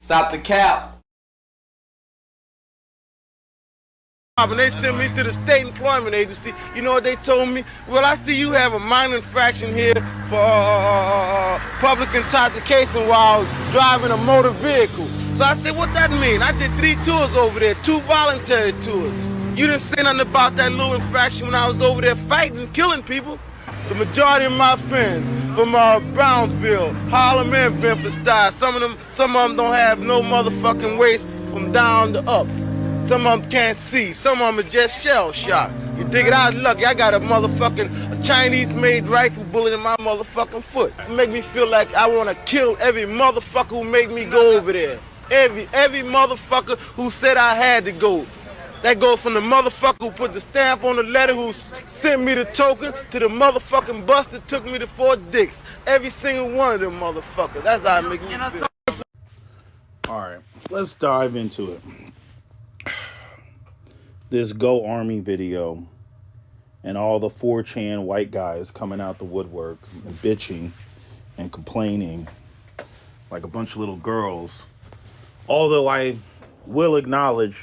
Stop the cap. And they sent me to the State Employment Agency. You know what they told me? Well, I see you have a minor infraction here for public intoxication while driving a motor vehicle. So I said, what that mean? I did 3 tours over there, 2 voluntary tours. You didn't say nothing about that little infraction when I was over there fighting and killing people. The majority of my friends from Brownsville, Harlem, and Memphis-Style, some of them don't have no motherfucking waist from down to up. Some of them can't see. Some of them are just shell shocked. You dig it? I was lucky. I got a Chinese-made rifle bullet in my motherfucking foot. It make me feel like I want to kill every motherfucker who made me go over there. Every motherfucker who said I had to go. That goes from the motherfucker who put the stamp on the letter, who sent me the token, to the motherfucking bus that took me to Fort Dix. Every single one of them motherfuckers. That's how it makes me feel. All right, let's dive into it. This Go Army video and all the 4chan white guys coming out the woodwork and bitching and complaining like a bunch of little girls. Although I will acknowledge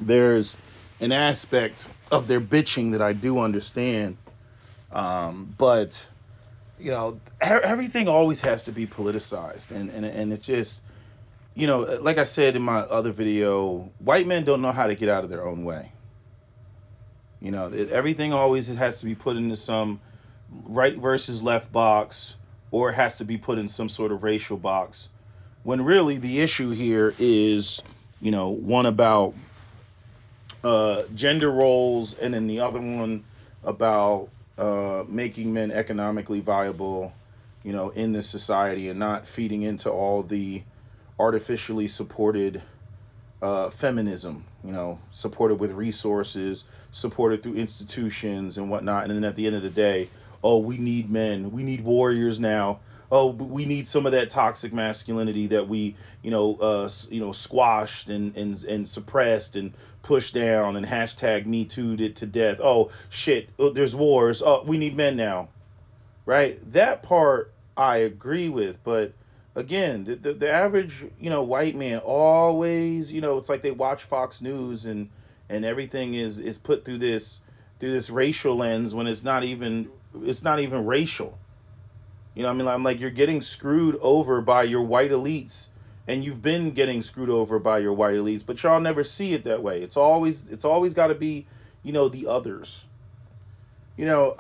there's an aspect of their bitching that I do understand. But, you know, everything always has to be politicized. And it just... You know, like I said in my other video, white men don't know how to get out of their own way. You know, everything always has to be put into some right versus left box, or it has to be put in some sort of racial box. When really the issue here is, you know, one about gender roles, and then the other one about making men economically viable, you know, in this society, and not feeding into all the artificially supported feminism, you know, supported with resources, supported through institutions and whatnot. And then at the end of the day, oh, we need men, we need warriors now. Oh, we need some of that toxic masculinity that we, squashed and suppressed and pushed down and hashtag Me Too'd it to death. Oh shit, there's wars. Oh, we need men now, right? That part I agree with, but again, the average, you know, white man always, you know, it's like they watch Fox News and everything is put through this racial lens when it's not even racial. You know what I mean? I'm like, you're getting screwed over by your white elites, and you've been getting screwed over by your white elites, but y'all never see it that way. It's always got to be, you know, the others. You know,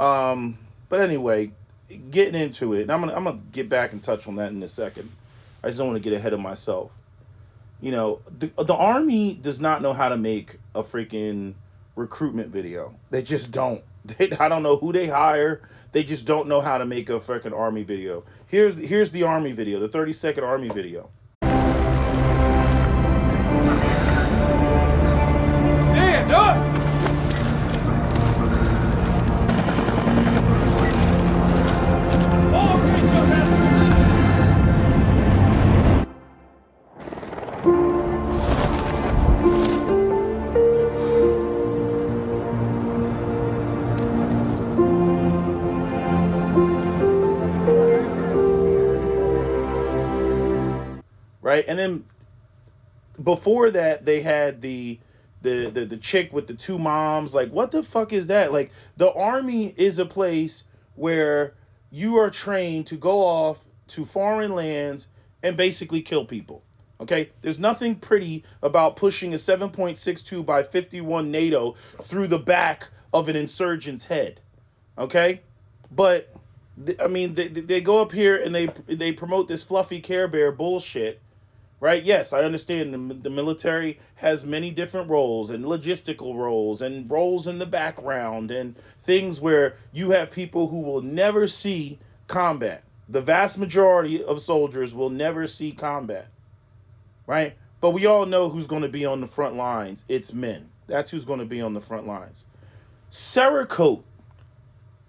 but anyway, getting into it, and I'm gonna get back and touch on that in a second. I just don't want to get ahead of myself. You know, the Army does not know how to make a freaking recruitment video. They just don't. I don't know who they hire. They just don't know how to make a freaking Army video. Here's the Army video, the 30-second Army video. Stand up! Right, and then before that they had the chick with the 2 moms. Like, what the fuck is that? Like, the Army is a place where you are trained to go off to foreign lands and basically kill people. Okay, there's nothing pretty about pushing a 7.62 by 51 NATO through the back of an insurgent's head. Okay, but I mean, they go up here and they promote this fluffy Care Bear bullshit. Right? Yes, I understand the military has many different roles and logistical roles and roles in the background and things where you have people who will never see combat. The vast majority of soldiers will never see combat. Right? But we all know who's going to be on the front lines. It's men. That's who's going to be on the front lines. Cerakote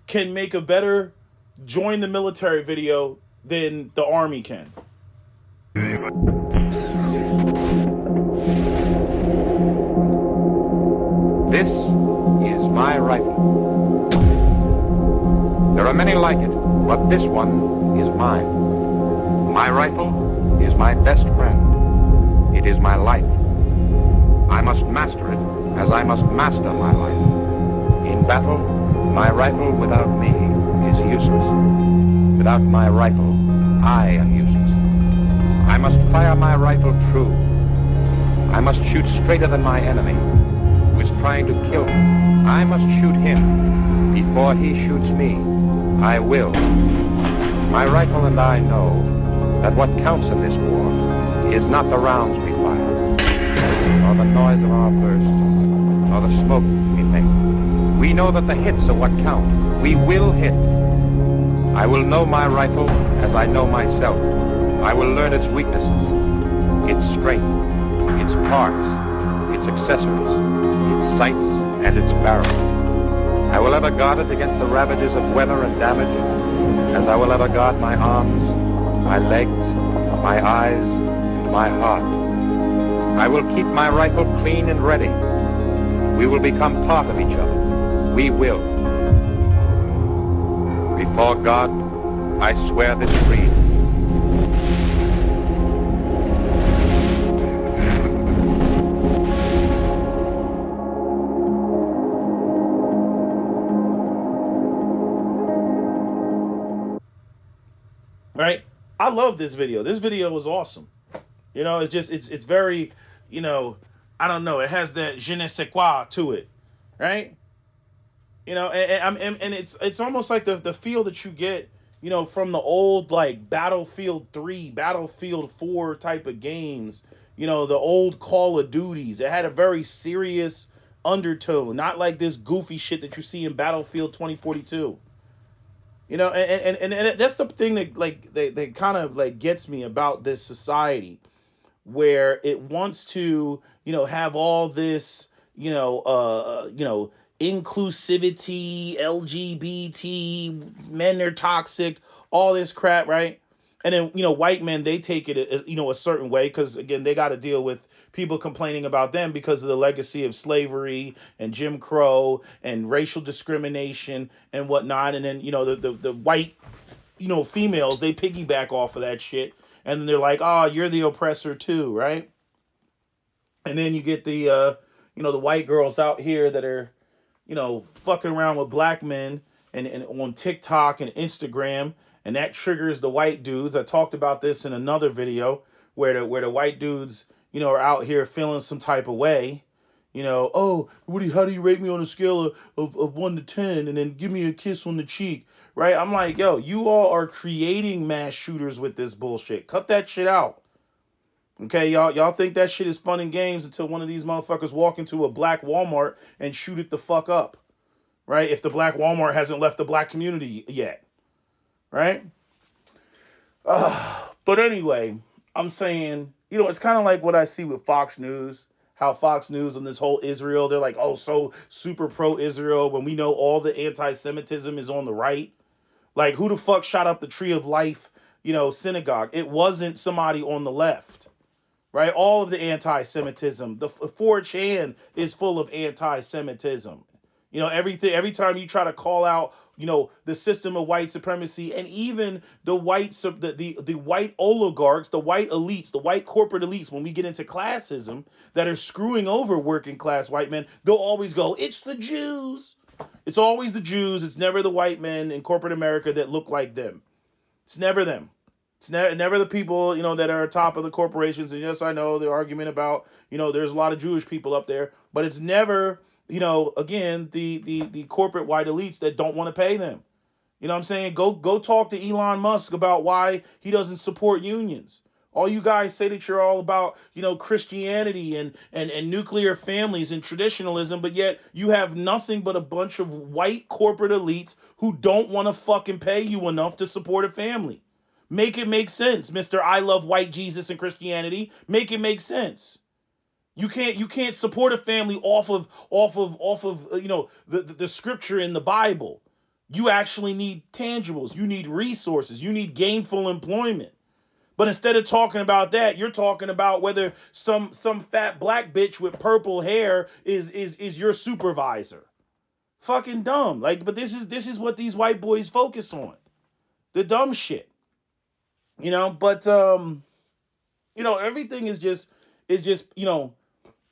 can make a better join the military video than the Army can. This is my rifle. There are many like it, but this one is mine. My rifle is my best friend. my life. I must master it as I must master my life. In battle, my rifle without me is useless. Without my rifle, I am useless. I must fire my rifle true. I must shoot straighter than my enemy, who is trying to kill me. I must shoot him before he shoots me. I will. My rifle and I know that what counts in this war is not the rounds we fire, nor the noise of our burst, nor the smoke we make. We know that the hits are what count. We will hit. I will know my rifle as I know myself. I will learn its weaknesses, its strength, its parts, its accessories, its sights, and its barrel. I will ever guard it against the ravages of weather and damage, as I will ever guard my arms, my legs, my eyes, and my heart. I will keep my rifle clean and ready. We will become part of each other. We will. Before God, I swear this creed. Right? I love this video. This video was awesome. You know, it's very, you know, I don't know. It has that je ne sais quoi to it, right? You know, and it's almost like the feel that you get, you know, from the old like Battlefield 3, Battlefield 4 type of games. You know, the old Call of Duties. It had a very serious undertone, not like this goofy shit that you see in Battlefield 2042. You know, and that's the thing that like they kind of like gets me about this society, where it wants to, you know, have all this, inclusivity, LGBT, men are toxic, all this crap, right? And then, you know, white men, they take it, you know, a certain way, because again, they got to deal with people complaining about them because of the legacy of slavery and Jim Crow and racial discrimination and whatnot. And then, you know, the white, you know, females, they piggyback off of that shit. And then they're like, oh, you're the oppressor too, right? And then you get the, the white girls out here that are, you know, fucking around with black men and on TikTok and Instagram. And that triggers the white dudes. I talked about this in another video where the white dudes, you know, are out here feeling some type of way. You know, oh, how do you rate me on a scale of 1 to 10? And then give me a kiss on the cheek, right? I'm like, yo, you all are creating mass shooters with this bullshit. Cut that shit out. Okay, y'all think that shit is fun and games until one of these motherfuckers walk into a black Walmart and shoot it the fuck up, right? If the black Walmart hasn't left the black community yet, right? But anyway, I'm saying, you know, it's kind of like what I see with Fox News. How Fox News on this whole Israel, they're like, oh, so super pro-Israel, when we know all the anti-Semitism is on the right. Like, who the fuck shot up the Tree of Life, you know, synagogue? It wasn't somebody on the left, right? All of the anti-Semitism, the 4chan is full of anti-Semitism. You know, every time you try to call out, you know, the system of white supremacy, and even the white oligarchs, the white elites, the white corporate elites, when we get into classism, that are screwing over working class white men, they'll always go, it's the Jews. It's always the Jews. It's never the white men in corporate America that look like them. It's never them. It's never the people, you know, that are top of the corporations. And yes, I know the argument about, you know, there's a lot of Jewish people up there, but it's never, you know, again, the corporate white elites that don't want to pay them. You know what I'm saying? Go talk to Elon Musk about why he doesn't support unions. All you guys say that you're all about, you know, Christianity and nuclear families and traditionalism, but yet you have nothing but a bunch of white corporate elites who don't want to fucking pay you enough to support a family. Make it make sense, Mr. I love white Jesus and Christianity. Make it make sense. You can't support a family off of you know, the scripture in the Bible. You actually need tangibles. You need resources. You need gainful employment. But instead of talking about that, you're talking about whether some fat black bitch with purple hair is your supervisor. Fucking dumb. Like, but this is what these white boys focus on. The dumb shit. You know, but you know, everything is just, is just,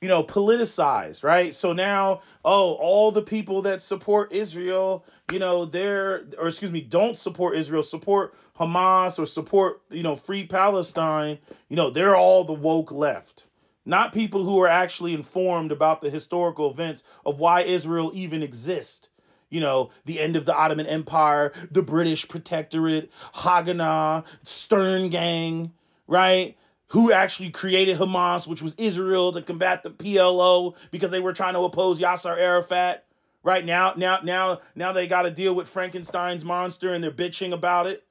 politicized, right? So now, all the people that support Israel, don't support Israel, support Hamas or support, free Palestine, they're all the woke left. Not people who are actually informed about the historical events of why Israel even exists. The end of the Ottoman Empire, the British Protectorate, Haganah, Stern Gang, right? Who actually created Hamas, which was Israel, to combat the PLO because they were trying to oppose Yasser Arafat. Right now they got to deal with Frankenstein's monster and they're bitching about it.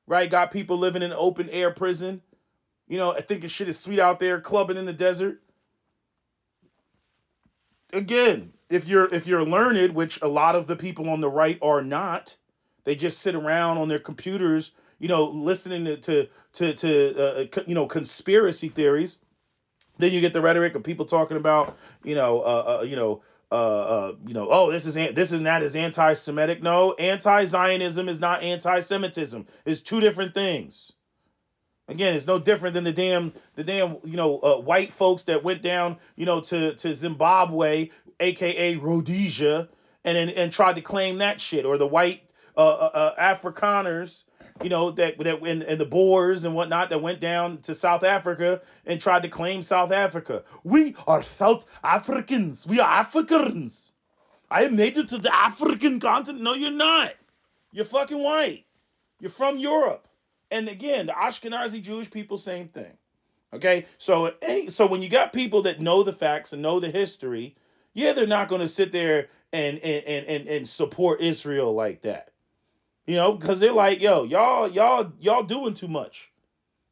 Right? Got people living in open air prison. Thinking shit is sweet out there, clubbing in the desert. Again, if you're learned, which a lot of the people on the right are not, they just sit around on their computers, listening to conspiracy theories. Then you get the rhetoric of people talking about, this is that is anti-Semitic. No, anti-Zionism is not anti-Semitism. It's two different things. Again, it's no different than the damn white folks that went down, to Zimbabwe, aka Rhodesia, and tried to claim that shit, or the white Afrikaners, and the Boers and whatnot that went down to South Africa and tried to claim South Africa. We are South Africans. We are Africans. I made it to the African continent. No, you're not. You're fucking white. You're from Europe. And again, the Ashkenazi Jewish people, same thing. Okay, so when you got people that know the facts and know the history, yeah, they're not going to sit there and support Israel like that, because they're like, yo, y'all doing too much.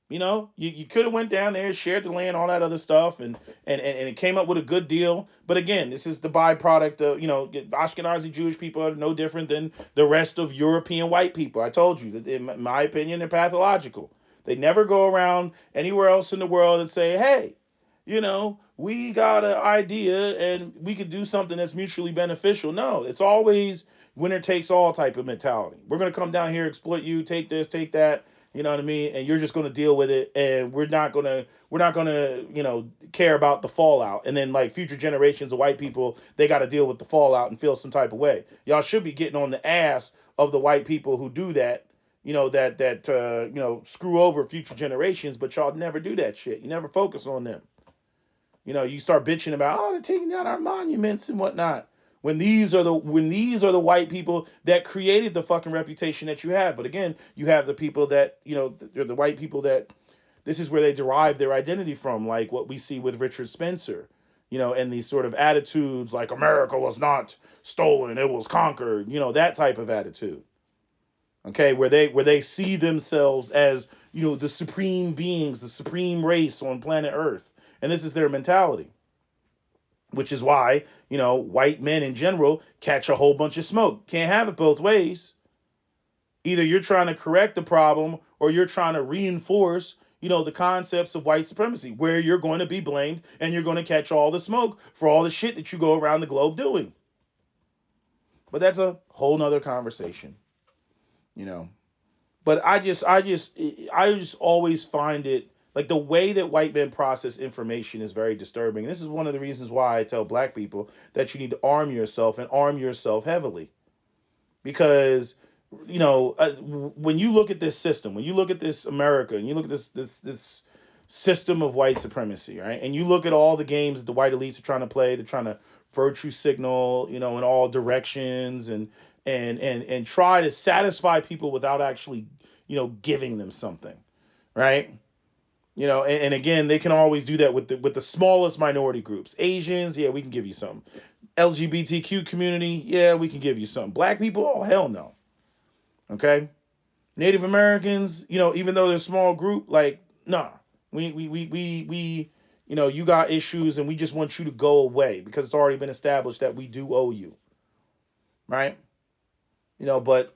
You could have went down there, shared the land, all that other stuff, and it came up with a good deal. But again, this is the byproduct of, Ashkenazi Jewish people are no different than the rest of European white people. I told you that, in my opinion, they're pathological. They never go around anywhere else in the world and say, hey, we got an idea and we could do something that's mutually beneficial. No, it's always winner takes all type of mentality. We're going to come down here, exploit you, take this, take that. You know what I mean? And you're just going to deal with it, and we're not going to, care about the fallout. And then, like, future generations of white people, they got to deal with the fallout and feel some type of way. Y'all should be getting on the ass of the white people who do that, screw over future generations, but y'all never do that shit. You never focus on them. You start bitching about, they're taking down our monuments and whatnot. When these are the white people that created the fucking reputation that you have. But again, you have the people that, they're the white people that this is where they derive their identity from, like what we see with Richard Spencer, and these sort of attitudes like America was not stolen, it was conquered, that type of attitude. Okay, where they see themselves as, the supreme beings, the supreme race on planet Earth. And this is their mentality. Which is why, white men in general catch a whole bunch of smoke. Can't have it both ways. Either you're trying to correct the problem or you're trying to reinforce, the concepts of white supremacy, where you're going to be blamed and you're going to catch all the smoke for all the shit that you go around the globe doing. But that's a whole nother conversation, But I just always find it, like, the way that white men process information is very disturbing. This is one of the reasons why I tell black people that you need to arm yourself and arm yourself heavily. Because, when you look at this system, when you look at this America, and you look at this system of white supremacy, right? And you look at all the games that the white elites are trying to play, they're trying to virtue signal, in all directions and try to satisfy people without actually, giving them something, right? And again, they can always do that with the smallest minority groups. Asians, yeah, we can give you some. LGBTQ community, yeah, we can give you some. Black people, oh, hell no. Okay? Native Americans, even though they're a small group, like, nah. We you got issues and we just want you to go away because it's already been established that we do owe you. Right? But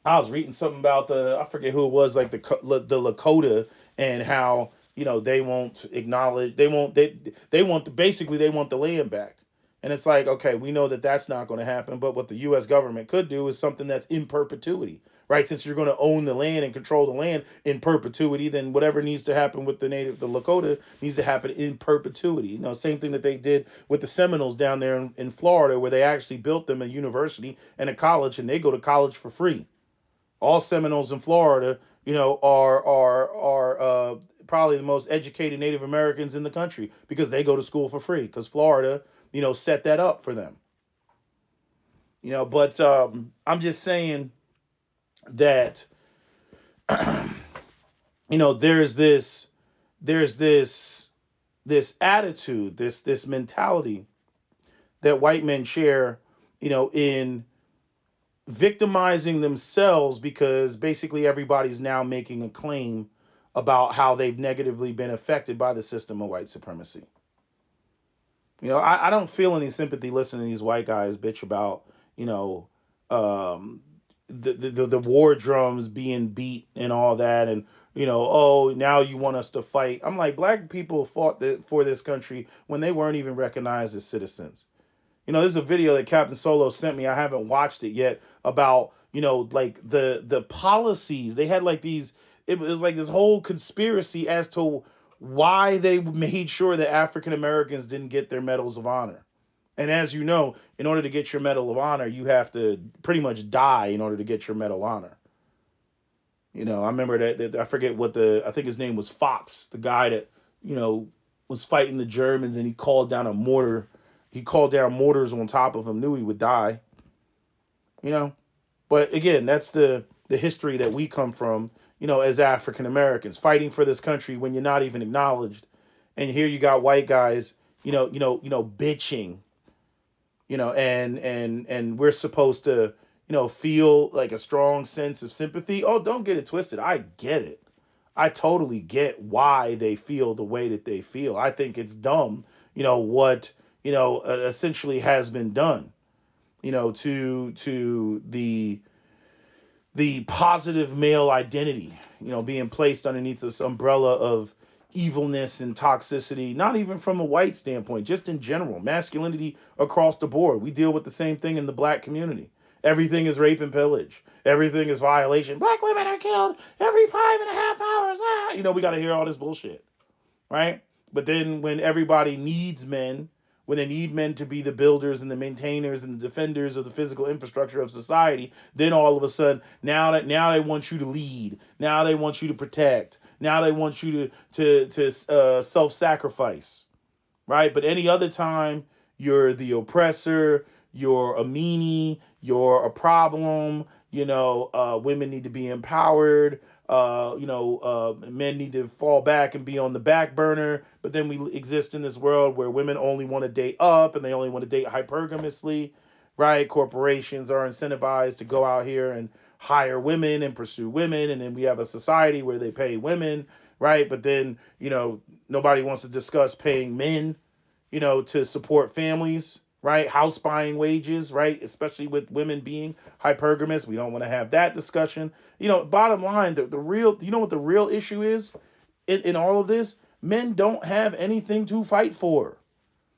I was reading something about I forget who it was, like the Lakota, and how, they won't acknowledge, they want the land back. And it's like, okay, we know that that's not going to happen. But what the U.S. government could do is something that's in perpetuity, right? Since you're going to own the land and control the land in perpetuity, then whatever needs to happen with the Lakota needs to happen in perpetuity. You know, same thing that they did with the Seminoles down there in Florida, where they actually built them a university and a college, and they go to college for free. All Seminoles in Florida, you know, are probably the most educated Native Americans in the country because they go to school for free because Florida, you know, set that up for them. You know, but I'm just saying that you know there's this attitude, this mentality that white men share, you know, in victimizing themselves because basically everybody's now making a claim about how they've negatively been affected by the system of white supremacy. You know, I don't feel any sympathy listening to these white guys bitch about, you know, um, the war drums being beat and all that, and you know, oh, now you want us to fight. I'm like, black people fought for this country when they weren't even recognized as citizens. You know, there's a video that Captain Solo sent me. I haven't watched it yet about, you know, like the policies. They had like these, it was like this whole conspiracy as to why they made sure that African Americans didn't get their medals of honor. And as you know, in order to get your Medal of Honor, you have to pretty much die in order to get your Medal of Honor. You know, I remember that I forget what I think his name was Fox, the guy that, you know, was fighting the Germans, and he called down a mortar. He called down mortars on top of him, knew he would die. You know, but again, that's the history that we come from, you know, as African Americans, fighting for this country when you're not even acknowledged. And here you got white guys, bitching, you know, and we're supposed to, you know, feel like a strong sense of sympathy. Oh, don't get it twisted. I get it. I totally get why they feel the way that they feel. I think it's dumb, you know, what, you know, essentially has been done, you know, to the positive male identity, you know, being placed underneath this umbrella of evilness and toxicity, not even from a white standpoint, just in general, masculinity across the board. We deal with the same thing in the black community. Everything is rape and pillage. Everything is violation. Black women are killed every 5.5 hours. You know, we got to hear all this bullshit, right? But then when everybody needs men, when they need men to be the builders and the maintainers and the defenders of the physical infrastructure of society, then all of a sudden, now they want you to lead. Now they want you to protect. Now they want you to self-sacrifice, right? But any other time, you're the oppressor, you're a meanie, you're a problem. You know, women need to be empowered. Men need to fall back and be on the back burner. But then we exist in this world where women only want to date up and they only want to date hypergamously, right? Corporations are incentivized to go out here and hire women and pursue women. And then we have a society where they pay women, right? But then, you know, nobody wants to discuss paying men, you know, to support families, right? House buying wages, right? Especially with women being hypergamous. We don't want to have that discussion. You know, bottom line, the real, you know what the real issue is in all of this? Men don't have anything to fight for.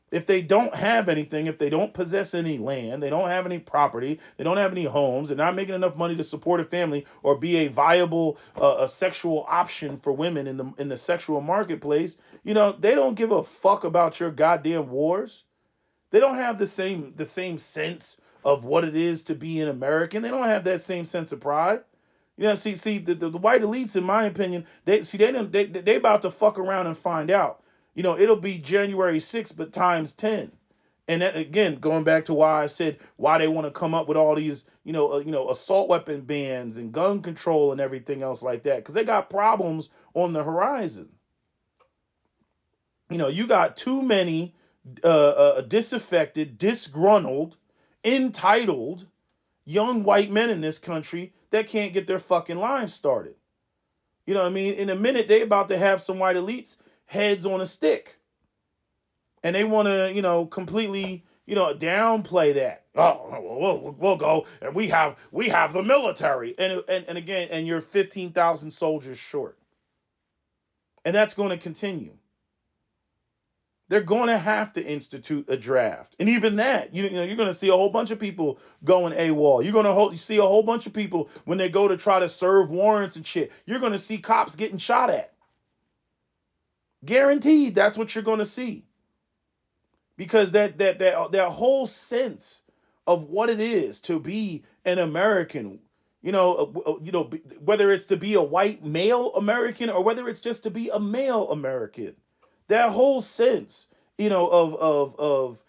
If they don't have anything, if they don't possess any land, they don't have any property, they don't have any homes, they're not making enough money to support a family or be a viable a sexual option for women in the sexual marketplace, you know, they don't give a fuck about your goddamn wars. They don't have the same sense of what it is to be an American. They don't have that same sense of pride. You know, see the white elites, in my opinion, they about to fuck around and find out. You know, it'll be January 6th, but times 10. And that, again, going back to why I said why they want to come up with all these, assault weapon bans and gun control and everything else like that, because they got problems on the horizon. You know, you got too many disaffected, disgruntled, entitled young white men in this country that can't get their fucking lives started. You know what I mean? In a minute, they about to have some white elites heads on a stick. And they want to, you know, completely, you know, downplay that. Oh, we'll go and we have the military. And again, and you're 15,000 soldiers short. And that's going to continue. They're going to have to institute a draft. And even that, you know, you're going to see a whole bunch of people going AWOL. You're going to see a whole bunch of people when they go to try to serve warrants and shit. You're going to see cops getting shot at. Guaranteed that's what you're going to see. Because that whole sense of what it is to be an American, whether it's to be a white male American or whether it's just to be a male American, that whole sense, of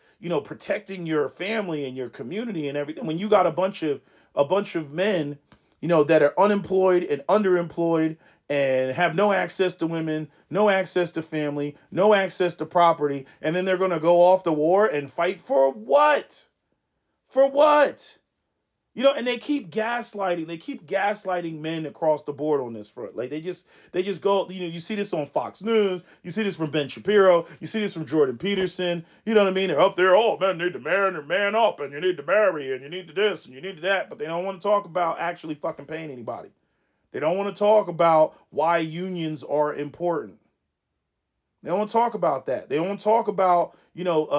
protecting your family and your community and everything. When you got a bunch of men, that are unemployed and underemployed and have no access to women, no access to family, no access to property, and then they're going to go off to war and fight for what? For what? And they keep gaslighting men across the board on this front. Like they just go, you see this on Fox News, you see this from Ben Shapiro, you see this from Jordan Peterson, you know what I mean? They're up there, oh, men need to man up, and you need to marry, and you need to this, and you need to that, but they don't want to talk about actually fucking paying anybody. They don't want to talk about why unions are important. They don't want to talk about that. They don't want to talk about,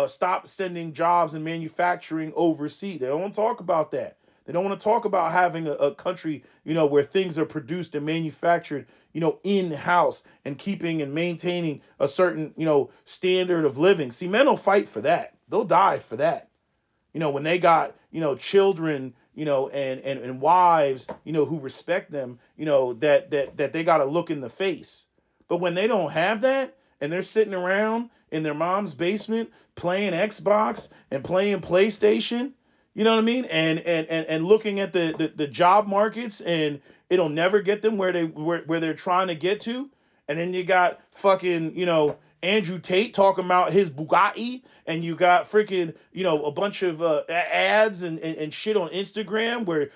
stop sending jobs and manufacturing overseas. They don't want to talk about that. They don't want to talk about having a country, where things are produced and manufactured, in-house and keeping and maintaining a certain, standard of living. See, men will fight for that. They'll die for that. When they got, children, and wives, who respect them, that they got to look in the face. But when they don't have that and they're sitting around in their mom's basement playing Xbox and playing PlayStation, you know what I mean? And looking at the job markets, and it'll never get them where they're trying to get to. And then you got fucking, Andrew Tate talking about his Bugatti, and you got freaking, a bunch of ads and shit on Instagram where,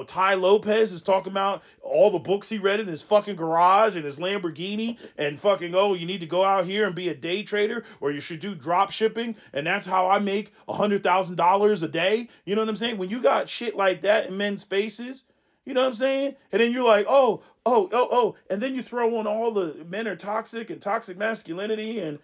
Ty Lopez is talking about all the books he read in his fucking garage and his Lamborghini, and fucking, oh, you need to go out here and be a day trader, or you should do drop shipping, and that's how I make $100,000 a day. You know what I'm saying? When you got shit like that in men's faces, you know what I'm saying? And then you're like, oh. And then you throw on all the men are toxic and toxic masculinity, and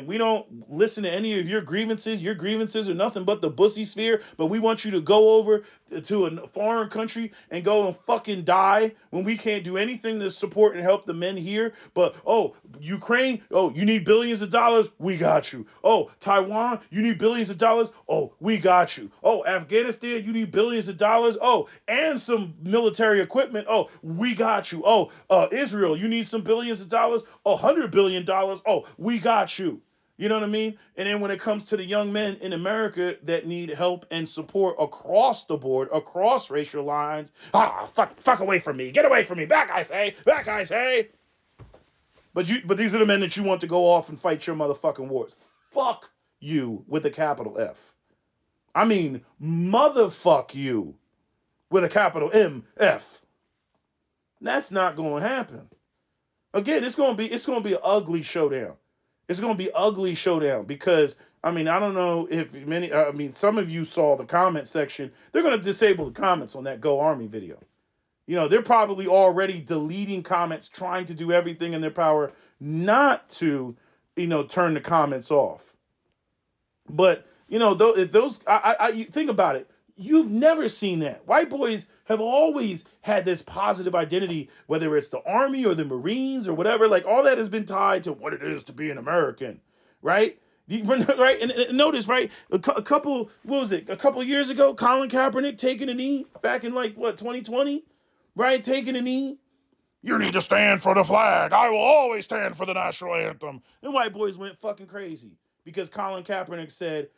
we don't listen to any of your grievances. Your grievances are nothing but the bussy sphere, but we want you to go over to a foreign country and go and fucking die when we can't do anything to support and help the men here. But, oh, Ukraine, oh, you need billions of dollars? We got you. Oh, Taiwan, you need billions of dollars? Oh, we got you. Oh, Afghanistan, you need billions of dollars? Oh, and some military equipment? Oh, we got you. Oh, Israel, you need some billions of dollars? Oh, $100 billion? Oh, we got you. You know what I mean? And then when it comes to the young men in America that need help and support across the board, across racial lines, fuck away from me. Get away from me. Back, I say. Back, I say. But these are the men that you want to go off and fight your motherfucking wars. Fuck you with a capital F. I mean, motherfuck you with a capital M-F. That's not going to happen. Again, it's going to be an ugly showdown. It's going to be ugly showdown because, I mean, I don't know if some of you saw the comment section. They're going to disable the comments on that Go Army video. They're probably already deleting comments, trying to do everything in their power not to, turn the comments off. But, those, you think about it. You've never seen that. White boys have always had this positive identity, whether it's the Army or the Marines or whatever. Like, all that has been tied to what it is to be an American, right? Right? And notice, right? A couple years ago, Colin Kaepernick taking a knee back in 2020, right? Taking a knee. You need to stand for the flag. I will always stand for the national anthem. And white boys went fucking crazy because Colin Kaepernick said,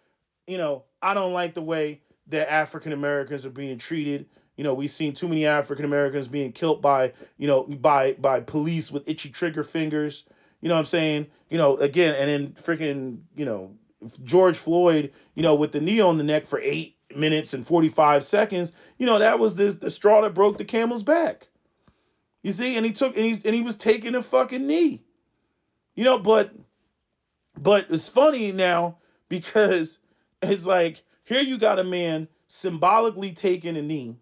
I don't like the way that African Americans are being treated. We've seen too many African Americans being killed by police with itchy trigger fingers. You know what I'm saying? Again, and then freaking, George Floyd, with the knee on the neck for 8 minutes and 45 seconds, that was the straw that broke the camel's back. You see, and he was taking a fucking knee. But it's funny now because it's like, here you got a man symbolically taking a knee,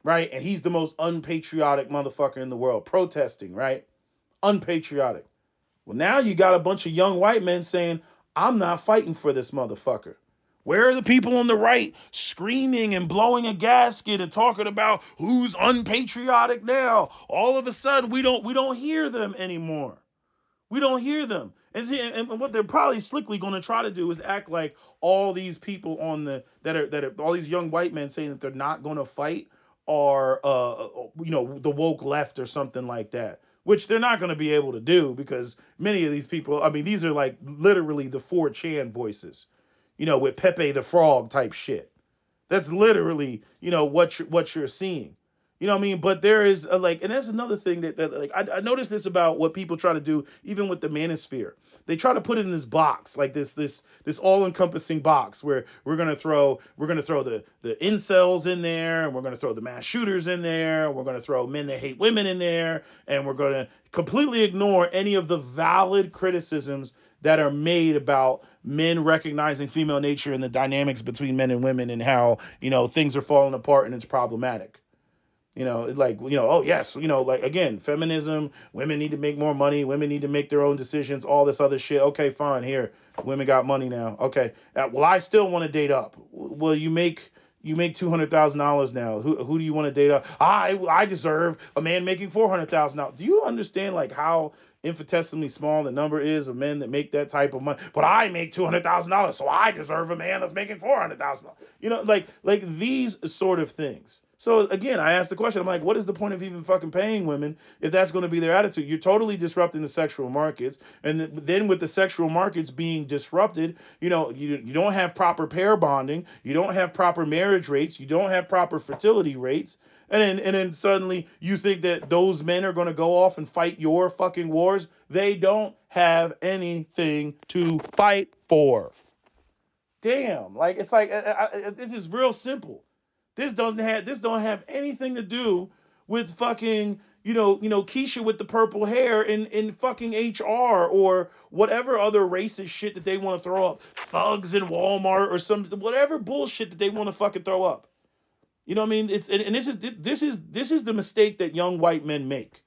right? And he's the most unpatriotic motherfucker in the world, protesting, right? Unpatriotic. Well, now you got a bunch of young white men saying, I'm not fighting for this motherfucker. Where are the people on the right screaming and blowing a gasket and talking about who's unpatriotic now? All of a sudden, we don't hear them anymore. We don't hear them. And see, and what they're probably slickly going to try to do is act like all these people on the that are all these young white men saying that they're not going to fight are the woke left or something like that, which they're not going to be able to do because many of these people, I mean, these are like literally the 4chan voices, with Pepe the Frog type shit. That's literally, what you're seeing. You know what I mean? But there is and that's another thing that like I noticed this about what people try to do, even with the manosphere. They try to put it in this box, like this all-encompassing box where we're gonna throw the incels in there, and we're gonna throw the mass shooters in there, and we're gonna throw men that hate women in there, and we're gonna completely ignore any of the valid criticisms that are made about men recognizing female nature and the dynamics between men and women and how, things are falling apart and it's problematic. Oh yes, like again, feminism, women need to make more money, women need to make their own decisions, all this other shit. Okay, fine, here, women got money now. Okay, well, I still want to date up. Well, you make $200,000 now. Who do you want to date up? I deserve a man making $400,000. Do you understand like how infinitesimally small the number is of men that make that type of money? But I make $200,000, so I deserve a man that's making $400,000. Like these sort of things. So again, I asked the question, I'm like, what is the point of even fucking paying women if that's going to be their attitude? You're totally disrupting the sexual markets. And then with the sexual markets being disrupted, you don't have proper pair bonding. You don't have proper marriage rates. You don't have proper fertility rates. And then suddenly you think that those men are going to go off and fight your fucking wars. They don't have anything to fight for. Damn. Like, it's like, this is real simple. This don't have anything to do with fucking, Keisha with the purple hair in fucking HR or whatever other racist shit that they want to throw up. Thugs in Walmart or whatever bullshit that they want to fucking throw up. You know what I mean? This is the mistake that young white men make.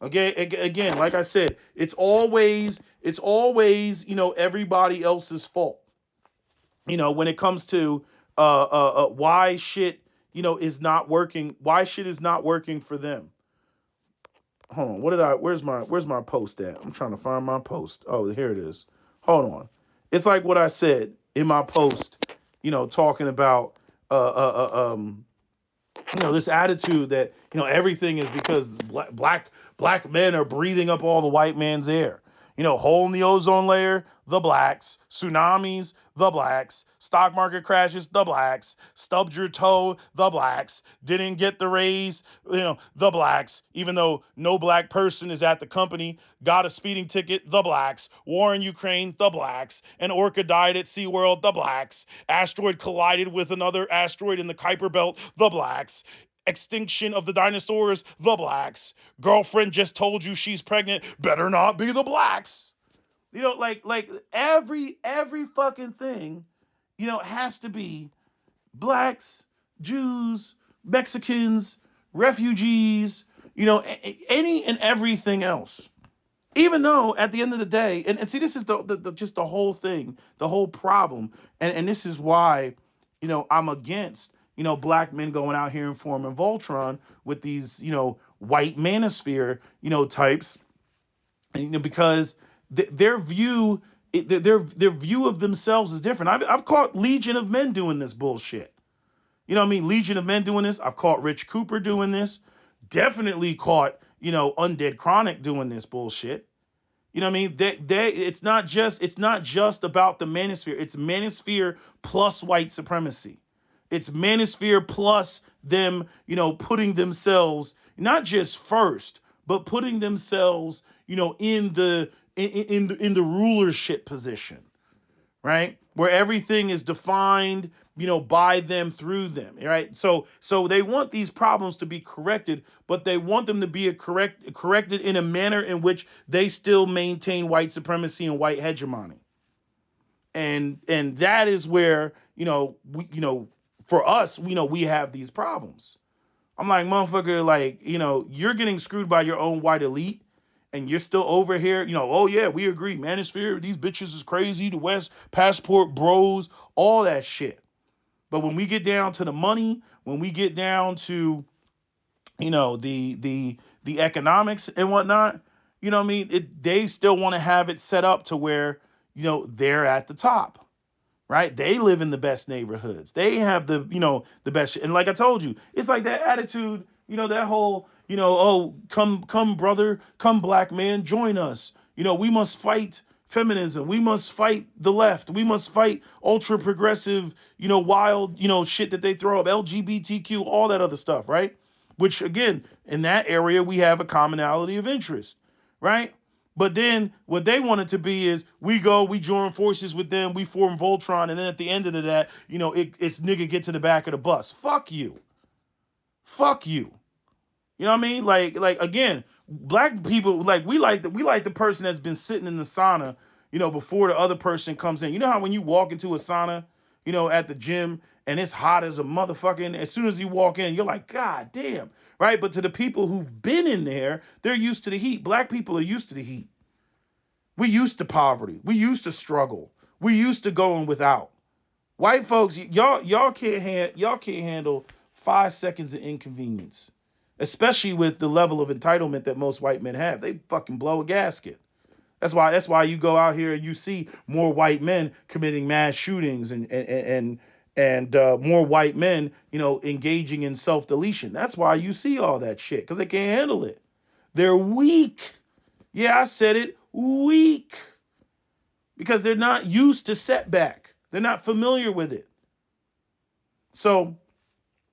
Okay, again, like I said, it's always everybody else's fault. When it comes to why shit is not working, why shit is not working for them. Hold on, where's my post at? I'm trying to find my post. Oh, here it is. Hold on. It's like what I said in my post, talking about this attitude that everything is because black men are breathing up all the white man's air. Hole in the ozone layer, the blacks. Tsunamis, the blacks. Stock market crashes, the blacks. Stubbed your toe, the blacks. Didn't get the raise, the blacks. Even though no black person is at the company. Got a speeding ticket, the blacks. War in Ukraine, the blacks. An orca died at SeaWorld, the blacks. Asteroid collided with another asteroid in the Kuiper Belt, the blacks. Extinction of the dinosaurs, the blacks. Girlfriend just told you she's pregnant, better not be the blacks. Like every fucking thing, has to be blacks, Jews, Mexicans, refugees, any and everything else. Even though at the end of the day, and see, this is just the whole thing, the whole problem, and this is why, I'm against black men going out here and forming Voltron with these, white manosphere, types, because their view of themselves is different. I've caught Legion of Men doing this bullshit. You know what I mean? Legion of Men doing this. I've caught Rich Cooper doing this. Definitely caught, Undead Chronic doing this bullshit. You know what I mean? It's not just about the manosphere. It's manosphere plus white supremacy. It's manosphere plus them, putting themselves not just first, but putting themselves, in the rulership position, right? Where everything is defined, by them, through them, right? So they want these problems to be corrected, but they want them to be corrected in a manner in which they still maintain white supremacy and white hegemony. And that is where, for us, we have these problems. I'm like, motherfucker, like, you're getting screwed by your own white elite, and you're still over here, oh yeah, we agree, manosphere, these bitches is crazy, the West, passport bros, all that shit. But when we get down to the money, when we get down to, the economics and whatnot, what I mean? They still want to have it set up to where, they're at the top, right? They live in the best neighborhoods. They have the best. And like I told you, it's like that attitude, that whole, oh, come brother, come black man, join us. We must fight feminism. We must fight the left. We must fight ultra progressive, wild, shit that they throw up, LGBTQ, all that other stuff, right? Which again, in that area, we have a commonality of interest, right? But then what they want it to be is we join forces with them, we form Voltron, and then at the end of that, it's nigga get to the back of the bus. Fuck you. Fuck you. You know what I mean? Like again, black people, like we like the person that's been sitting in the sauna, before the other person comes in. You know how when you walk into a sauna, at the gym and it's hot as a motherfucker, and as soon as you walk in, you're like, God damn, right? But to the people who've been in there, they're used to the heat. Black people are used to the heat. We used to poverty. We used to struggle. We used to going without. White folks, y'all can't handle 5 seconds of inconvenience, especially with the level of entitlement that most white men have. They fucking blow a gasket. That's why you go out here and you see more white men committing mass shootings and more white men, engaging in self-deletion. That's why you see all that shit, because they can't handle it. They're weak. Yeah, I said it, weak. Because they're not used to setback. They're not familiar with it. So,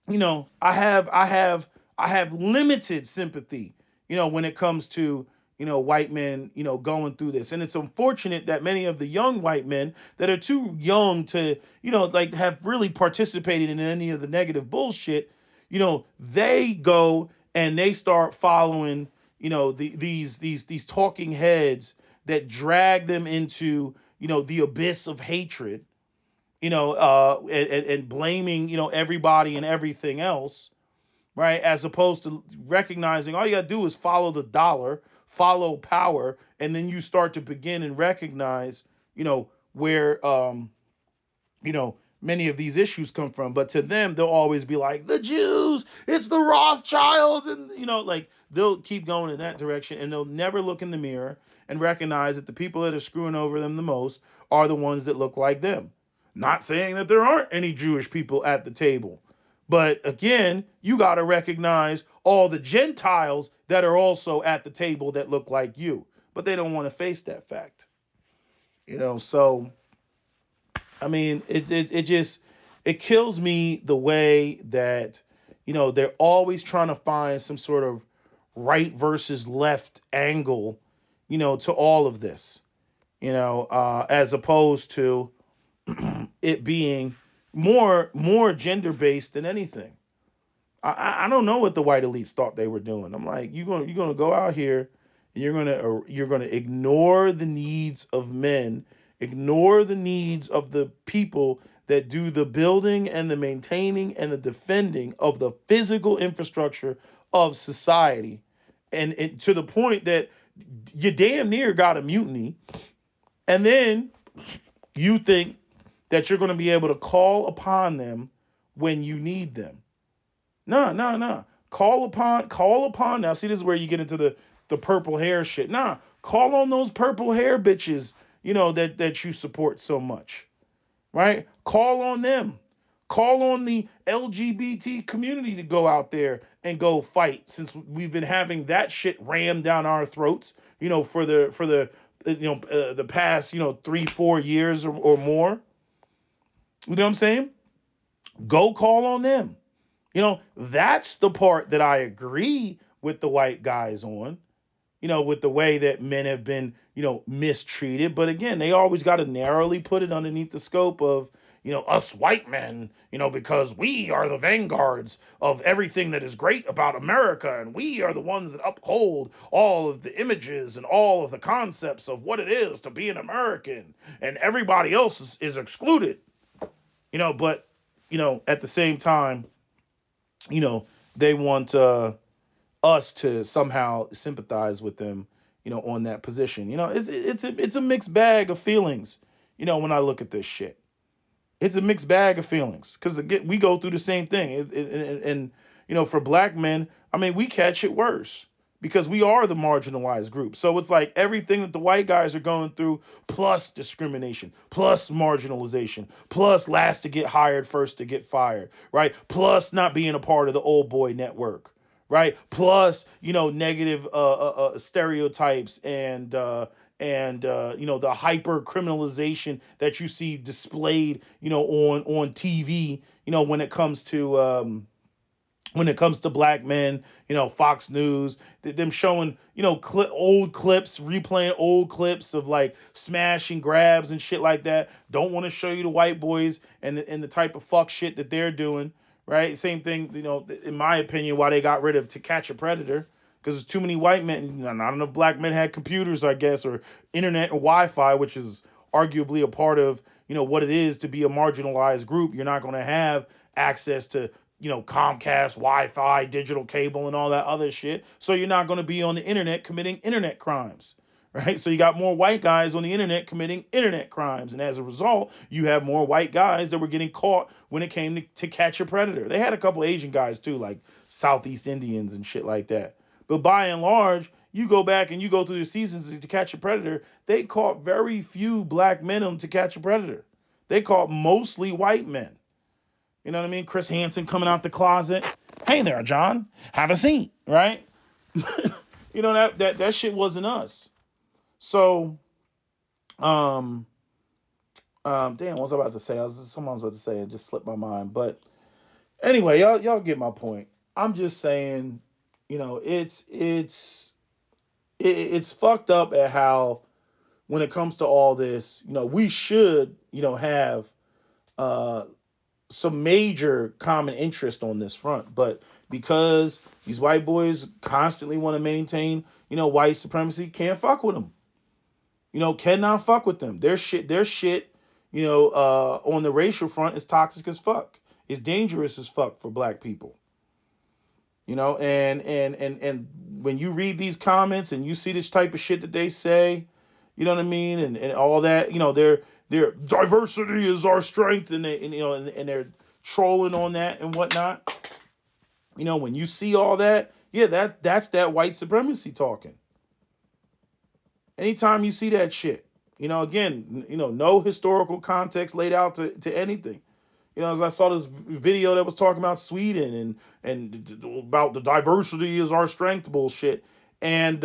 I have limited sympathy, when it comes to, white men, going through this. And it's unfortunate that many of the young white men that are too young to, have really participated in any of the negative bullshit, they go and they start following, these talking heads that drag them into, the abyss of hatred, and blaming, everybody and everything else, right? As opposed to recognizing all you got to do is follow the dollar, follow power, and then you start to begin and recognize, where, many of these issues come from. But to them, they'll always be like, the Jews, it's the Rothschilds, and, they'll keep going in that direction, and they'll never look in the mirror and recognize that the people that are screwing over them the most are the ones that look like them. Not saying that there aren't any Jewish people at the table. But again, you got to recognize all the Gentiles that are also at the table that look like you. But they don't want to face that fact. So, I mean, it kills me the way that, they're always trying to find some sort of right versus left angle, to all of this, as opposed to it being more gender based than anything. I don't know what the white elites thought they were doing. I'm like, you're gonna go out here and you're gonna ignore the needs of men, ignore the needs of the people that do the building and the maintaining and the defending of the physical infrastructure of society, and to the point that you damn near got a mutiny, and then you think that you're going to be able to call upon them when you need them. No. Call upon. Now, see, this is where you get into the purple hair shit. Nah, call on those purple hair bitches, that you support so much, right? Call on them. Call on the LGBT community to go out there and go fight, since we've been having that shit rammed down our throats, for the past, 3-4 years or more. You know what I'm saying? Go call on them. That's the part that I agree with the white guys on, with the way that men have been, mistreated. But again, they always got to narrowly put it underneath the scope of, us white men, because we are the vanguards of everything that is great about America. And we are the ones that uphold all of the images and all of the concepts of what it is to be an American. And everybody else is excluded. But, at the same time, they want us to somehow sympathize with them, on that position. It's a mixed bag of feelings, when I look at this shit. It's a mixed bag of feelings because again, we go through the same thing. And for black men, I mean, we catch it worse because we are the marginalized group. So it's like everything that the white guys are going through, plus discrimination, plus marginalization, plus last to get hired, first to get fired, right? Plus not being a part of the old boy network, right? Plus, negative stereotypes and the hyper criminalization that you see displayed, on TV, when it comes to black men, Fox News, them showing, old clips, replaying old clips of like smash and grabs and shit like that. Don't want to show you the white boys and the type of fuck shit that they're doing, right? Same thing, in my opinion, why they got rid of To Catch a Predator. Because there's too many white men, not enough black men had computers, I guess, or internet or Wi-Fi, which is arguably a part of, what it is to be a marginalized group. You're not going to have access to, Comcast, Wi-Fi, digital cable, and all that other shit. So you're not going to be on the internet committing internet crimes, right? So you got more white guys on the internet committing internet crimes. And as a result, you have more white guys that were getting caught when it came to catch a predator. They had a couple Asian guys too, like Southeast Indians and shit like that. But by and large, you go back and you go through the seasons To Catch a Predator, they caught very few black men on To Catch a Predator. They caught mostly white men. You know what I mean? Chris Hansen coming out the closet. Hey there, John. Have a seat, right? that shit wasn't us. So, damn, what was I about to say? Someone was about to say it, just slipped my mind. But anyway, y'all get my point. I'm just saying, it's fucked up at how, when it comes to all this, we should, have some major common interest on this front. But because these white boys constantly want to maintain, white supremacy, can't fuck with them. Cannot fuck with them. Their shit, on the racial front is toxic as fuck. It's dangerous as fuck for black people. And when you read these comments and you see this type of shit that they say, you know what I mean, and all that, their diversity is our strength, and they're trolling on that and whatnot. When you see all that, that's that white supremacy talking. Anytime you see that shit, again, no historical context laid out to anything. As I saw this video that was talking about Sweden and about the diversity is our strength bullshit, and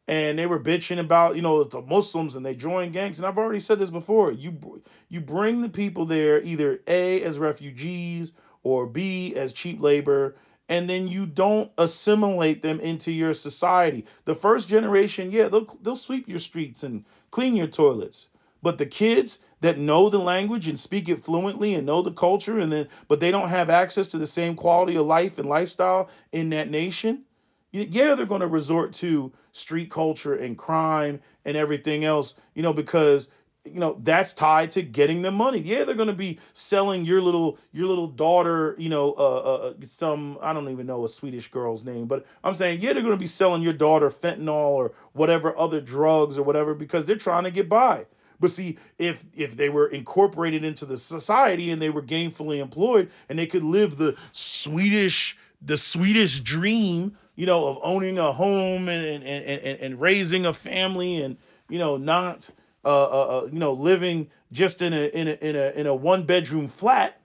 they were bitching about the Muslims and they join gangs. And I've already said this before. You bring the people there either A, as refugees, or B, as cheap labor, and then you don't assimilate them into your society. The first generation, they'll sweep your streets and clean your toilets. But the kids that know the language and speak it fluently and know the culture, but they don't have access to the same quality of life and lifestyle in that nation, they're going to resort to street culture and crime and everything else, because that's tied to getting them money. They're going to be selling your little daughter, some, I don't even know a Swedish girl's name, but I'm saying, they're going to be selling your daughter fentanyl or whatever other drugs or whatever, because they're trying to get by. But see, if they were incorporated into the society and they were gainfully employed and they could live the Swedish dream, of owning a home and raising a family and, not, living just in a 1-bedroom flat,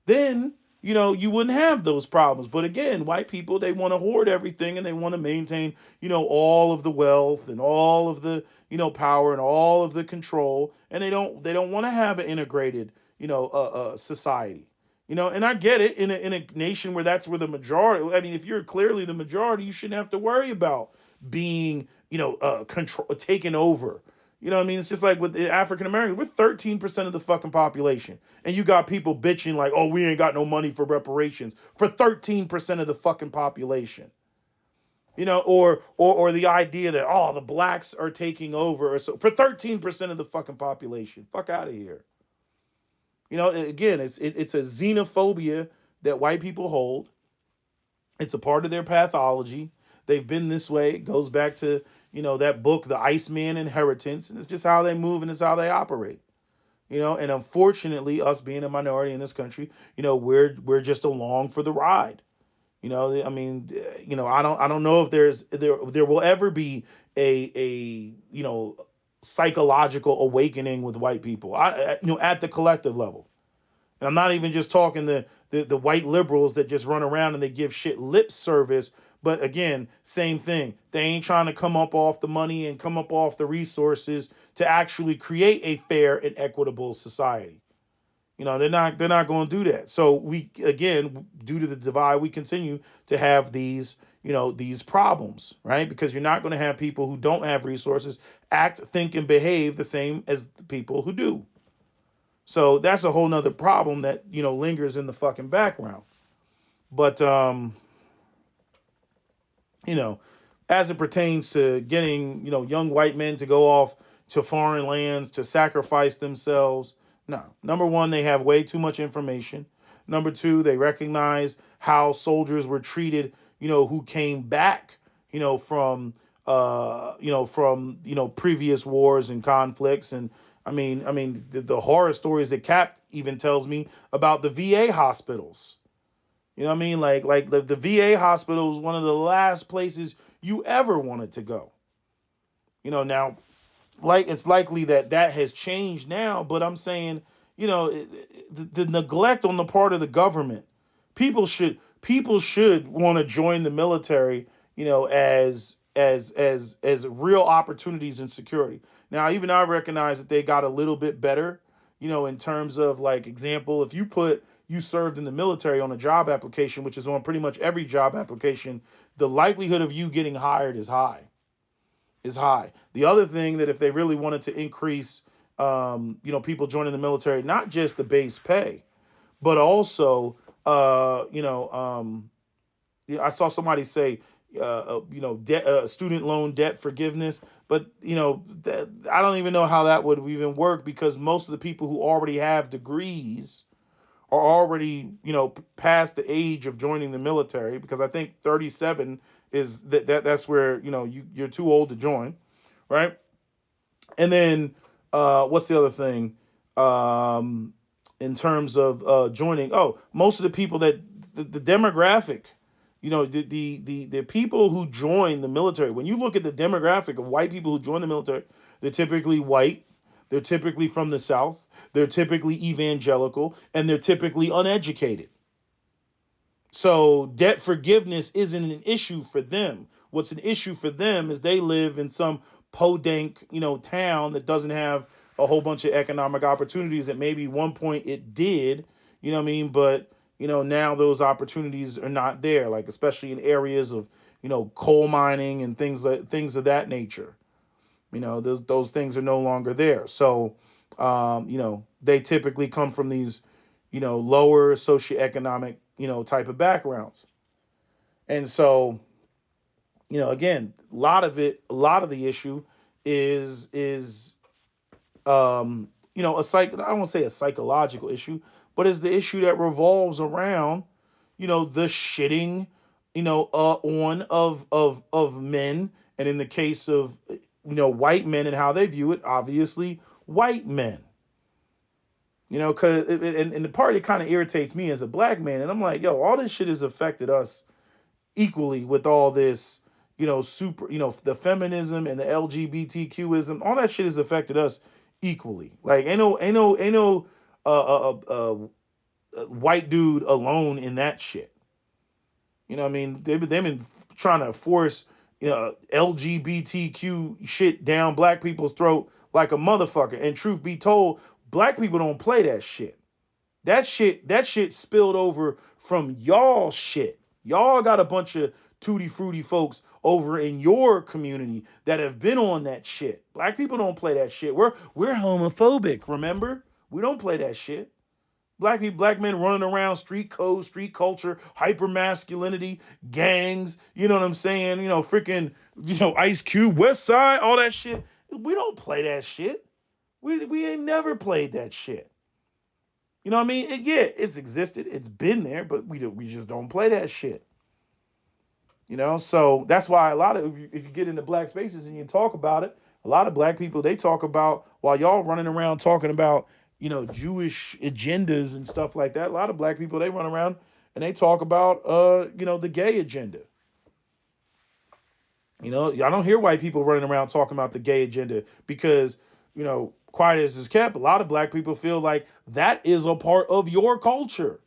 then, you wouldn't have those problems. But again, white people, they want to hoard everything and they want to maintain, all of the wealth and all of the, power and all of the control. And they don't want to have an integrated, society. And I get it in a nation where that's where the majority, I mean, if you're clearly the majority, you shouldn't have to worry about being, taken over. It's just like with the African Americans, we're 13% of the fucking population. And you got people bitching like, oh, we ain't got no money for reparations for 13% of the fucking population. Or the idea that, oh, the blacks are taking over or so for 13% of the fucking population. Fuck out of here. Again, it's a xenophobia that white people hold. It's a part of their pathology. They've been this way. It goes back to, that book, The Iceman Inheritance, and it's just how they move and it's how they operate. And unfortunately, us being a minority in this country, we're just along for the ride. I mean, I don't know if there will ever be a psychological awakening with white people. At the collective level. And I'm not even just talking the white liberals that just run around and they give shit lip service. But again, same thing. They ain't trying to come up off the money and come up off the resources to actually create a fair and equitable society. They're not going to do that. So we, again, due to the divide, we continue to have these problems, right? Because you're not going to have people who don't have resources act, think, and behave the same as the people who do. So that's a whole nother problem that, lingers in the fucking background. But, as it pertains to getting, young white men to go off to foreign lands to sacrifice themselves. No. Number one, they have way too much information. Number two, they recognize how soldiers were treated, who came back, from previous wars and conflicts. And I mean, the horror stories that Cap even tells me about the VA hospitals. You know what I mean? Like the VA hospital is one of the last places you ever wanted to go. Now, like it's likely that has changed now, but I'm saying, the neglect on the part of the government, people should want to join the military, as real opportunities in security. Now, even I recognize that they got a little bit better, in terms of, like, example, if you served in the military on a job application, which is on pretty much every job application, the likelihood of you getting hired is high. The other thing, that if they really wanted to increase, people joining the military, not just the base pay, but also, I saw somebody say, student loan debt forgiveness, but I don't even know how that would even work, because most of the people who already have degrees are already, past the age of joining the military, because I think 37 is that's where, you're too old to join, right? And then what's the other thing? In terms of joining, most of the people that the demographic, the people who join the military, when you look at the demographic of white people who join the military, they're typically white, they're typically from the South, they're typically evangelical, and they're typically uneducated. So debt forgiveness isn't an issue for them. What's an issue for them is they live in some podunk, town that doesn't have a whole bunch of economic opportunities that maybe one point it did, but, now those opportunities are not there, like especially in areas of, coal mining and things of that nature. Those things are no longer there. So, they typically come from these, lower socioeconomic, type of backgrounds. And so, again, a lot of the issue is I don't want to say a psychological issue, but is the issue that revolves around, the shitting, on of men. And in the case of, white men and how they view it, obviously white men. Cause and the part that kind of irritates me as a black man, and I'm like, yo, all this shit has affected us equally with all this, the feminism and the LGBTQism, all that shit has affected us equally. Like, ain't no white dude alone in that shit. I mean, they've been trying to force, LGBTQ shit down black people's throat like a motherfucker. And truth be told, black people don't play that shit. That shit spilled over from y'all shit. Y'all got a bunch of tutti frutti folks over in your community that have been on that shit. Black people don't play that shit. We're homophobic, remember? We don't play that shit. Black men running around, street code, street culture, hyper masculinity, gangs, you know what I'm saying? Freaking, Ice Cube, West Side, all that shit. We don't play that shit. We ain't never played that shit. You know what I mean? It's existed. It's been there, but we just don't play that shit. So that's why a lot of, if you get into black spaces and you talk about it, a lot of black people, they talk about, while y'all running around talking about, Jewish agendas and stuff like that. A lot of black people, they run around and they talk about, the gay agenda. I don't hear white people running around talking about the gay agenda because, quiet as is kept, a lot of black people feel like that is a part of your culture.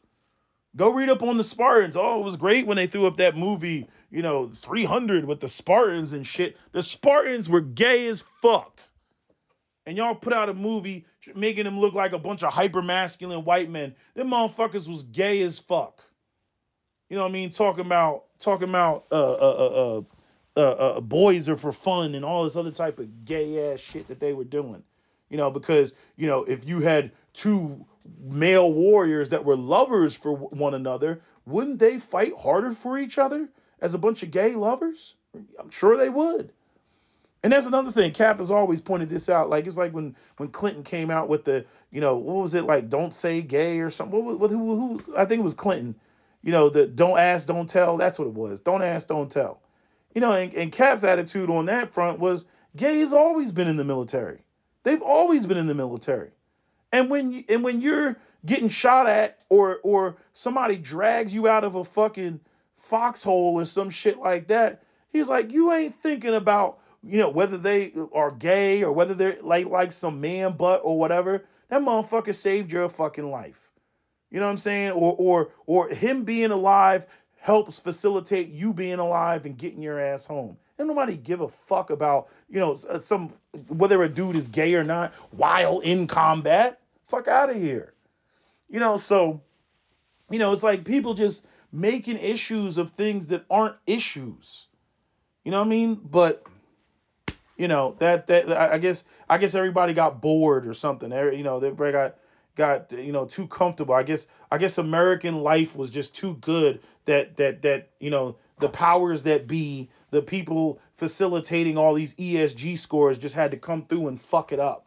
Go read up on the Spartans. Oh, it was great when they threw up that movie, 300 with the Spartans and shit. The Spartans were gay as fuck. And y'all put out a movie making them look like a bunch of hyper-masculine white men. Them motherfuckers was gay as fuck. You know what I mean? Talking about boys are for fun and all this other type of gay ass shit that they were doing. Because, if you had two male warriors that were lovers for one another, wouldn't they fight harder for each other as a bunch of gay lovers? I'm sure they would. And that's another thing. Cap has always pointed this out. Like, it's like when Clinton came out with the, what was it, like, don't say gay or something. Who I think it was Clinton. The don't ask, don't tell. That's what it was. Don't ask, don't tell. And Cap's attitude on that front was gay has always been in the military. They've always been in the military. And when you're getting shot at or somebody drags you out of a fucking foxhole or some shit like that, he's like, you ain't thinking about, whether they are gay or whether they're like some man butt or whatever. That motherfucker saved your fucking life. You know what I'm saying? Or him being alive helps facilitate you being alive and getting your ass home. And nobody give a fuck about, whether a dude is gay or not while in combat. Fuck out of here. So, it's like people just making issues of things that aren't issues. You know what I mean? But, that I guess everybody got bored or something. Everybody got too comfortable. I guess American life was just too good that the powers that be, the people facilitating all these ESG scores just had to come through and fuck it up.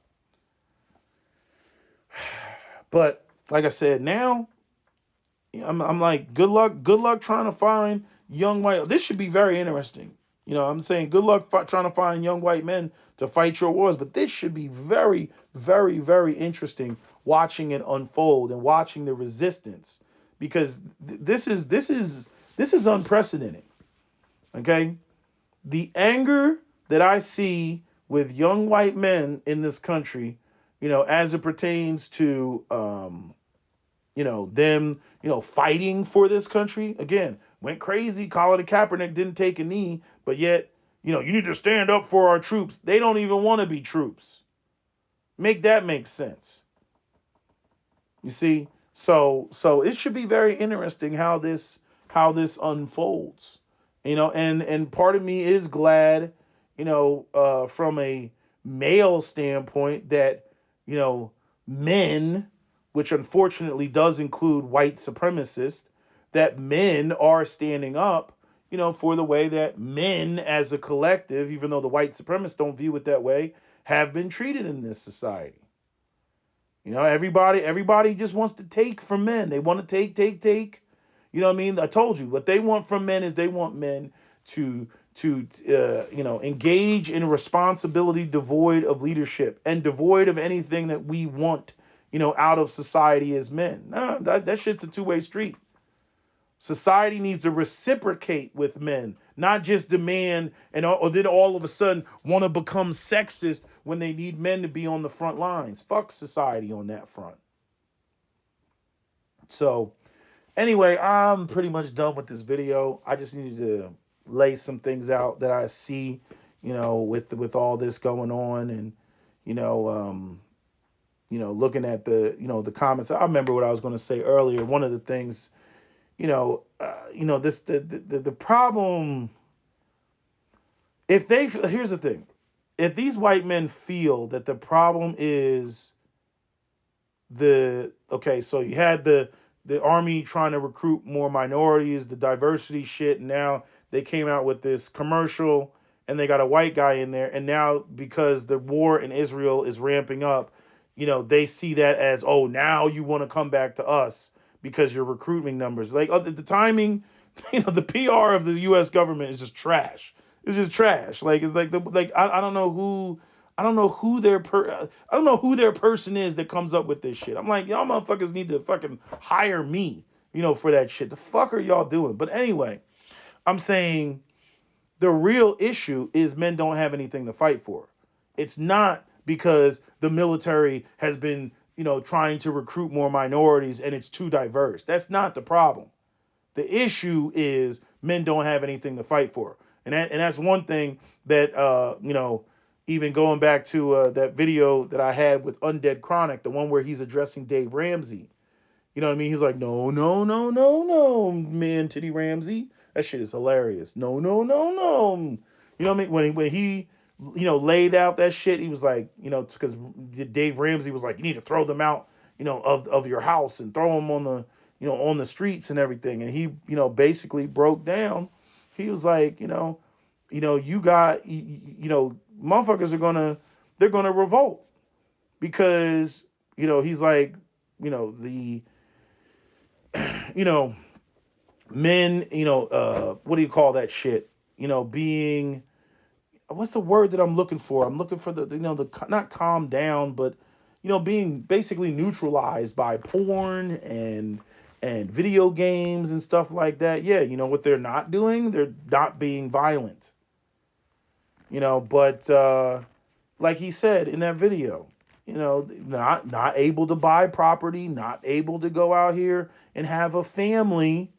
But like I said, now I'm like, good luck trying to find young white. This should be very interesting. I'm saying good luck trying to find young white men to fight your wars, but this should be very, very, very interesting watching it unfold and watching the resistance, because this is unprecedented. Okay? The anger that I see with young white men in this country, as it pertains to them, fighting for this country, again, went crazy. Colin Kaepernick didn't take a knee, but yet, you need to stand up for our troops. They don't even want to be troops. Make that make sense. You see? So it should be very interesting how this unfolds. And part of me is glad, from a male standpoint that, men, which unfortunately does include white supremacists, that men are standing up, for the way that men as a collective, even though the white supremacists don't view it that way, have been treated in this society. Everybody just wants to take from men. They want to take. You know what I mean? I told you, what they want from men is they want men to engage in responsibility devoid of leadership and devoid of anything that we want, out of society as men. No, that shit's a two-way street. Society needs to reciprocate with men, not just demand or then all of a sudden want to become sexist when they need men to be on the front lines. Fuck society on that front. So anyway, I'm pretty much done with this video. I just needed to lay some things out that I see, with all this going on, and looking at the comments. I remember what I was going to say earlier. One of the things, the problem, here's the thing. If these white men feel that the problem is so you had the army trying to recruit more minorities, the diversity shit, and now they came out with this commercial and they got a white guy in there, and now because the war in Israel is ramping up, they see that as, oh, now you want to come back to us because your recruitment numbers, like, the timing The PR of the U.S. government is just trash. It's just trash. Like it's like I don't know who. I don't know who I don't know who their person is that comes up with this shit. I'm like, y'all motherfuckers need to fucking hire me, for that shit. The fuck are y'all doing? But anyway, I'm saying the real issue is men don't have anything to fight for. It's not because the military has been, trying to recruit more minorities and it's too diverse. That's not the problem. The issue is men don't have anything to fight for. And that's one thing that, even going back to that video that I had with Undead Chronic, the one where he's addressing Dave Ramsey. You know what I mean? He's like, no, no, no, no, no, man, Titty Ramsey. That shit is hilarious. No, no, no, no. You know what I mean? When he, laid out that shit, he was like, because Dave Ramsey was like, you need to throw them out, of your house and throw them on the, on the streets and everything. And he, basically broke down. He was like, you got, motherfuckers they're gonna revolt because, he's like, the, men, what do you call that shit? Being, what's the word that I'm looking for? I'm looking for the not calm down, but, being basically neutralized by porn and video games and stuff like that. Yeah, what they're not doing? They're not being violent. But like he said in that video, not able to buy property, not able to go out here and have a family.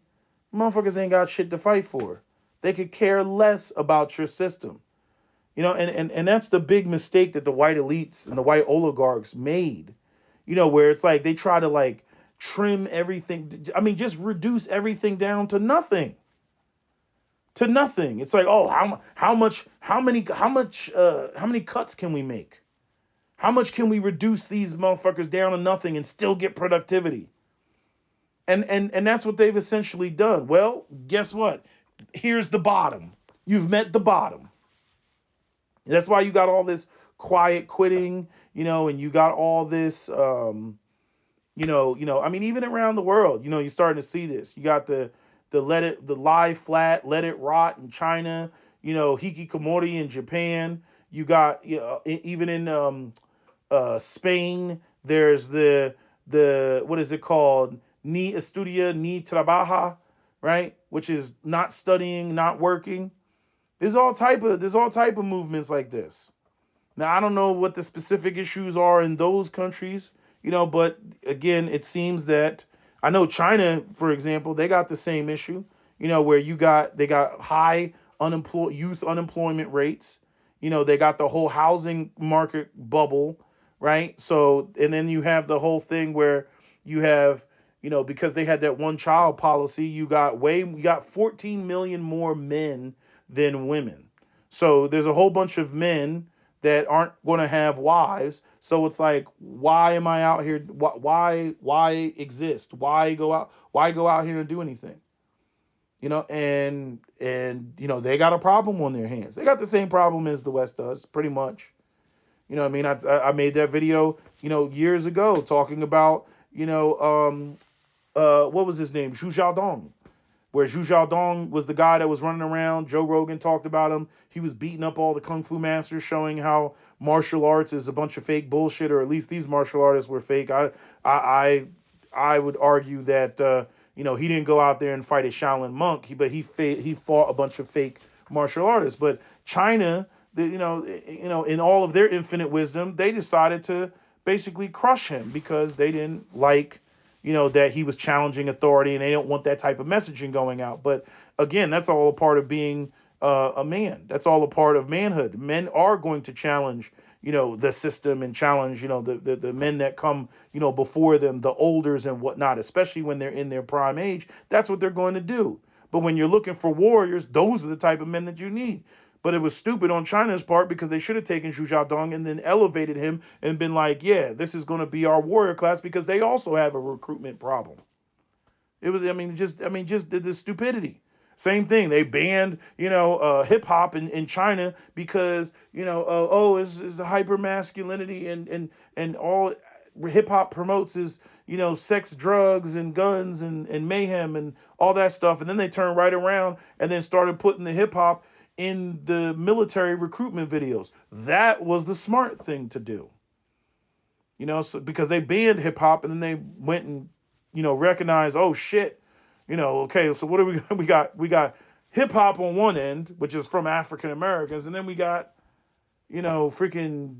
Motherfuckers ain't got shit to fight for. They could care less about your system. And that's the big mistake that the white elites and the white oligarchs made. Where it's like they try to like trim everything. I mean, just reduce everything down to nothing. To nothing. It's like, oh, how many cuts can we make? How much can we reduce these motherfuckers down to nothing and still get productivity? And that's what they've essentially done. Well, guess what? Here's the bottom. You've met the bottom. That's why you got all this quiet quitting, and you got all this, I mean, even around the world, you're starting to see this. You got the lie flat, let it rot in China, hikikomori in Japan. You got, even in Spain, there's the what is it called? Ni estudia, ni trabaja, right? Which is not studying, not working. There's all type of movements like this. Now, I don't know what the specific issues are in those countries, but again, it seems that I know China, for example, they got the same issue, where they got high youth unemployment rates. They got the whole housing market bubble, right? So, and then you have the whole thing where you have, because they had that one child policy, you got 14 million more men than women. So there's a whole bunch of men that aren't going to have wives. So it's like, why am I out here? Why exist? Why go out here and do anything? And they got a problem on their hands. They got the same problem as the West does, pretty much. I mean, I made that video, years ago talking about, what was his name? Zhu Xiaodong. Where Zhu Xiaodong was the guy that was running around. Joe Rogan talked about him. He was beating up all the kung fu masters, showing how martial arts is a bunch of fake bullshit, or at least these martial artists were fake. I would argue that he didn't go out there and fight a Shaolin monk, but he fought a bunch of fake martial artists. But China, in all of their infinite wisdom, they decided to basically crush him because they didn't like that he was challenging authority, and they don't want that type of messaging going out. But again, that's all a part of being a man. That's all a part of manhood. Men are going to challenge, the system and challenge, the men that come, before them, the olders and whatnot, especially when they're in their prime age. That's what they're going to do. But when you're looking for warriors, those are the type of men that you need. But it was stupid on China's part because they should have taken Zhu Xiaodong and then elevated him and been like, yeah, this is going to be our warrior class, because they also have a recruitment problem. It was, just the stupidity. Same thing. They banned, hip hop in China because, it's the hyper masculinity and all. hip hop promotes is, sex, drugs, and guns and mayhem and all that stuff. And then they turned right around and then started putting the hip hop in the military recruitment videos. That was the smart thing to do. So, because they banned hip hop and then they went and, recognized, oh shit, okay, so what do we we got hip hop on one end, which is from African Americans, and then we got, freaking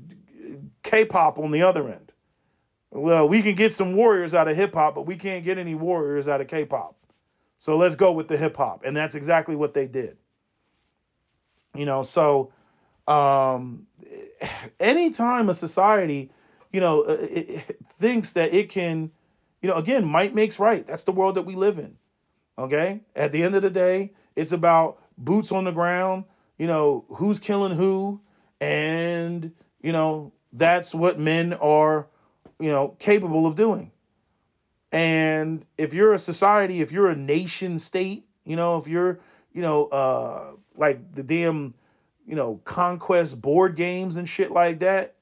K-pop on the other end. Well, we can get some warriors out of hip hop, but we can't get any warriors out of K-pop. So let's go with the hip hop. And that's exactly what they did. So anytime a society, it thinks that it can, again, might makes right. That's the world that we live in. Okay. At the end of the day, it's about boots on the ground, who's killing who. And, that's what men are, capable of doing. And if you're a society, if you're a nation state, if you're, like the damn, conquest board games and shit like that,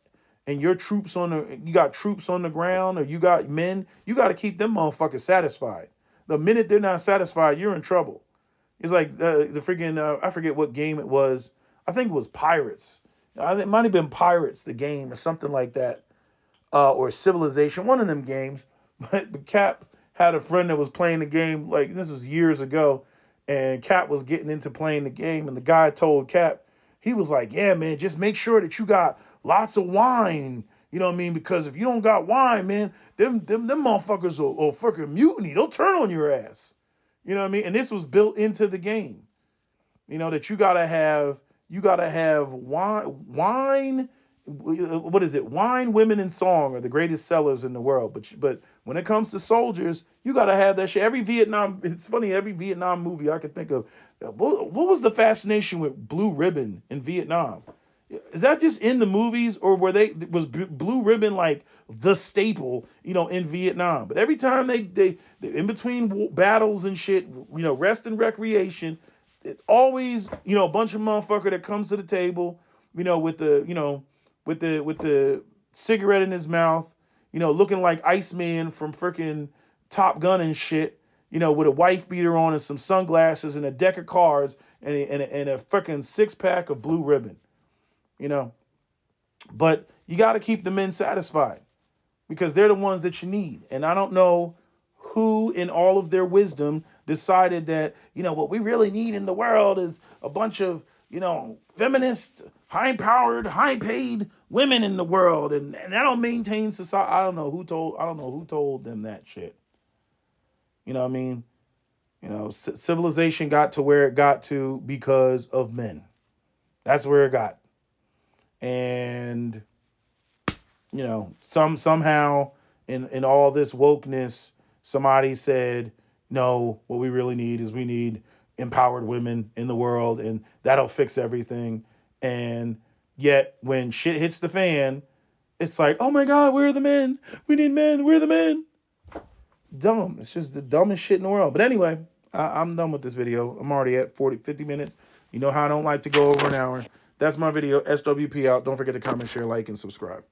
and your troops you got troops on the ground, or you got men, you got to keep them motherfuckers satisfied. The minute they're not satisfied, you're in trouble. It's like the freaking, I forget what game it was. I think it was Pirates. It might have been Pirates, the game, or something like that. Or Civilization, one of them games. But Cap had a friend that was playing the game, like this was years ago, and Cap was getting into playing the game, and the guy told Cap, he was like, yeah, man, just make sure that you got lots of wine. You know what I mean? Because if you don't got wine, man, them motherfuckers will fucking mutiny. They'll turn on your ass. You know what I mean? And this was built into the game. That you gotta have wine. What is it? Wine, women, and song are the greatest sellers in the world. But when it comes to soldiers, you gotta have that shit. It's funny, every Vietnam movie I could think of. What was the fascination with Blue Ribbon in Vietnam? Is that just in the movies, or was Blue Ribbon like the staple, in Vietnam? But every time they in between battles and shit, rest and recreation, it's always, a bunch of motherfucker that comes to the table, with the cigarette in his mouth, looking like Iceman from freaking Top Gun and shit, with a wife beater on and some sunglasses and a deck of cards and a freaking 6-pack of Blue Ribbon. But you got to keep the men satisfied because they're the ones that you need. And I don't know who in all of their wisdom decided that, what we really need in the world is a bunch of, feminist, high-powered, high-paid women in the world. And that'll maintain society. I don't know who told them that shit. You know what I mean? Civilization got to where it got to because of men. That's where it got. And, somehow in all this wokeness, somebody said, no, what we really need is we need empowered women in the world, and that'll fix everything. And yet when shit hits the fan, it's like, oh my God, where are the men? We need men. Where are the men? Dumb. It's just the dumbest shit in the world. But anyway, I'm done with this video. I'm already at 50 minutes. You know how I don't like to go over an hour. That's my video. SWP out. Don't forget to comment, share, like, and subscribe.